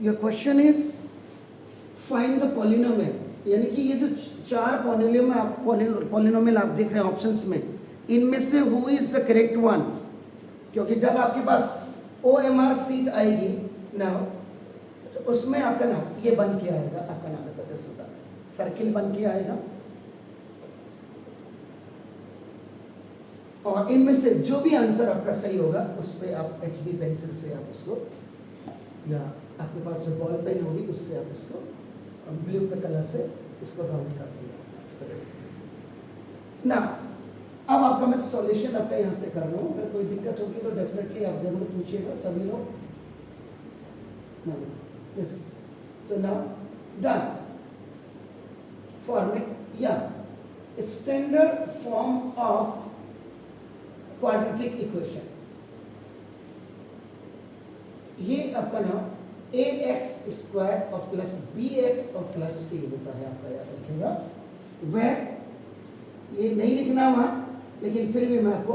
Your question is find the polynomial, यानी कि ये जो चार पॉलिनोमियल आप देख रहे हैं ऑप्शंस में, इनमें से who is the correct one. क्योंकि जब आपके पास OMR सीट आएगी ना, तो उसमें आपका ना ये बन के आएगा, आपका नाम सर्किल बन के आएगा, और इनमें से जो भी आंसर आपका सही होगा उस पर आप HB पेंसिल से आप उसको, या आपके पास जो बॉल पेन होगी उससे आप इसको ब्लू पे कलर से इसको राउंड कर देंगे ना। अब आपका मैं सॉल्यूशन आपका यहाँ से कर रहा हूँ, अगर कोई दिक्कत होगी तो डेफिनेटली आप जरूर पूछिएगा सभी लोग ना। दिस इज तो नाउ डन फॉर्मेट या standard form of quadratic equation, ये आपका नाम ax² और प्लस bx और प्लस c होता है, आपका याद रखिएगा। वह ये नहीं लिखना वहां, लेकिन फिर भी मैं आपको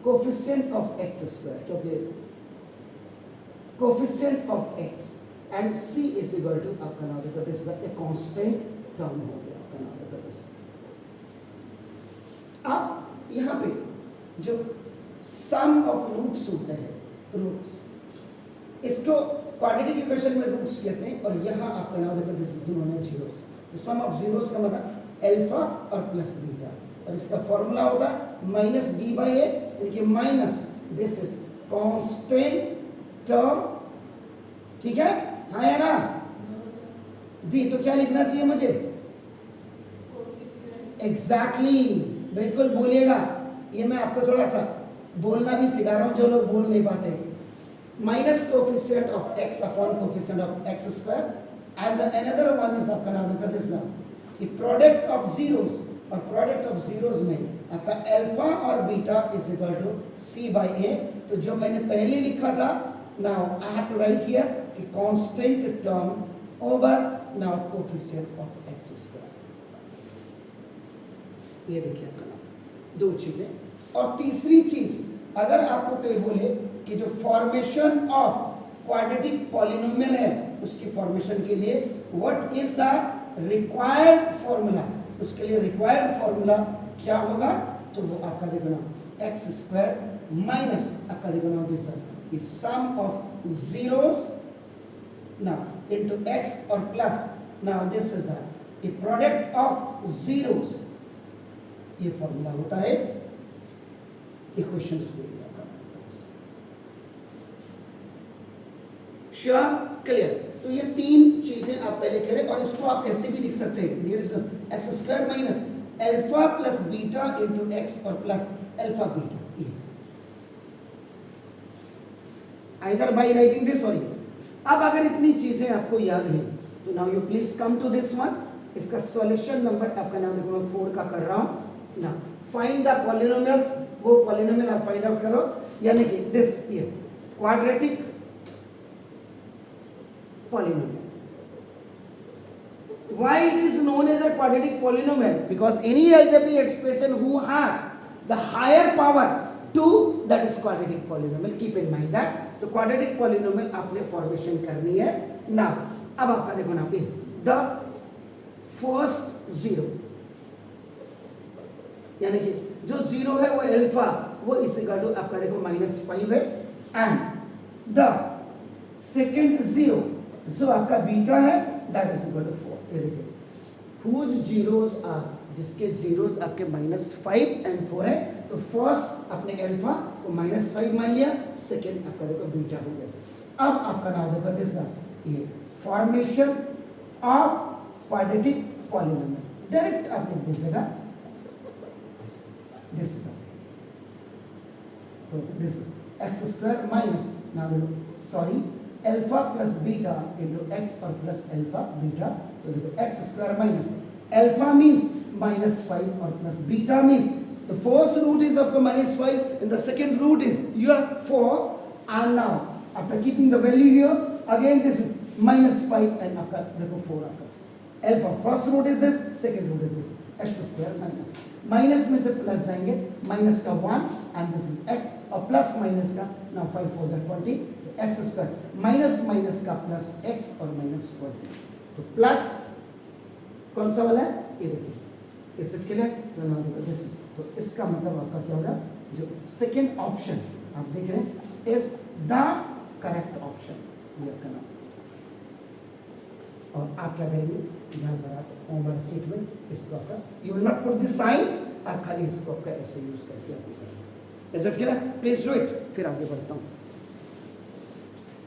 कोफिशिएंट ऑफ x², क्योंकि coefficient of x and c is equal to आपका नाम देखो दिस द कांस्टेंट टर्म हो गया, आपका नाम देखो दिस। अब यहाँ पे जो सम ऑफ रूट्स होते हैं, रूट्स, इसको क्वाड्रेटिक इक्वेशन में रूट्स कहते हैं, और यहाँ आपका नाम देखो this is known as zeros. तो सम ऑफ जीरोस का मतलब अल्फा और प्लस बीटा, और इसका फॉर्मूला होता है माइनस b बाई ए, यानी कि minus this is constant term, ठीक है, हाँ या ना दी। तो क्या लिखना चाहिए मुझे? एग्जैक्टली, बिल्कुल बोलिएगा। ये मैं आपको थोड़ा सा बोलना भी सिखा रहा हूं, जो लोग बोल नहीं पाते। Minus coefficient of x upon coefficient of x² and another one is आपका नाम देखा दिस नाउ ये प्रोडक्ट ऑफ जीरोस, और प्रोडक्ट ऑफ जीरोस में आपका अल्फा और beta is equal to c by a। तो जो मैंने पहले लिखा था, now I have to write here कि constant term over now coefficient of x²। ये देखिए आपका नाम दो चीजें। और तीसरी चीज, अगर आपको कोई बोले कि जो फॉर्मेशन ऑफ क्वाड्रेटिक पॉलिनोमियल है उसकी फॉर्मेशन के लिए what is the required formula, उसके लिए रिक्वायर्ड फॉर्मूला क्या होगा, तो वो आपका देखो ना x² माइनस आपका देखो ना this is sum of zeros now into x और plus now this is the product of zeros. ये फॉर्मूला होता है इक्वेशंस के लिए। Sure, clear? तो ये तीन चीजें आप पहले करें, और इसको आप ऐसे भी लिख सकते हैं, here is x² minus alpha plus beta into x और प्लस अल्फा बीटा, ये आइदर बाय राइटिंग दिस और ये। अब अगर इतनी चीजें आपको याद हैं तो now you please come to this one. इसका सॉल्यूशन नंबर आपका नाम देखो मैं 4 का कर रहा हूं ना। फाइंड द पॉलिनोमियल्स, वो पॉलिनोमियल आप फाइंड आउट करो, यानी कि दिस ये quadratic polynomial. Why it is known as a quadratic polynomial? Because any algebraic expression who has the higher power 2, that is quadratic polynomial. Keep in mind that. तो quadratic polynomial आपने formation करनी है ना। अब आपका देखो ना ये the first zero, यानी कि जो जीरो है वो अल्फा, वो इस इक्वल टू आपका देखो -5 है, एंड द सेकेंड जीरो जो आपका बीटा है दैट इज इक्वल टू 4। ये देखिए हुज जीरोस आर, जिसके जीरोस आपके -5 एंड 4 है, तो फर्स्ट आपने अल्फा को -5 मान लिया, सेकेंड आपका देखो बीटा हो गया। अब आपका नाम देखो दिस ये formation of quadratic polynomial, direct आप लिख दीजिएगा दिस तो this x² minus now sorry alpha plus beta into x और प्लस अल्फा बीटा। तो देखो x² माइनस अल्फा मीन्स -5 और plus beta means the first root is आपका -5 and the second root is your 4, and now after keeping the value here again this is -5 and आपका देखो 4 आपका alpha first root is this, second root is this x² minus minus में से plus जाएंगे, minus का 1 and this is x और plus minus का now 5 4 20 x square minus minus का प्लस एक्स और माइनस 1, तो प्लस कौन सा वाला है ये देखिए, इज इट क्लियर? तो नाउ देखो दिस, तो इसका मतलब आपका क्या होगा, जो सेकंड ऑप्शन आप देख रहे हैं इज द करेक्ट ऑप्शन, ये करना। और आप क्या करेंगे, यहाँ पर आप ओवर स्टेटमेंट इसको आपका you will not put this sign, आप खाली इसको आपका ऐसे यूज करके आप करेंगे। Is it clear? Please do it. फिर आगे बढ़ता हूँ।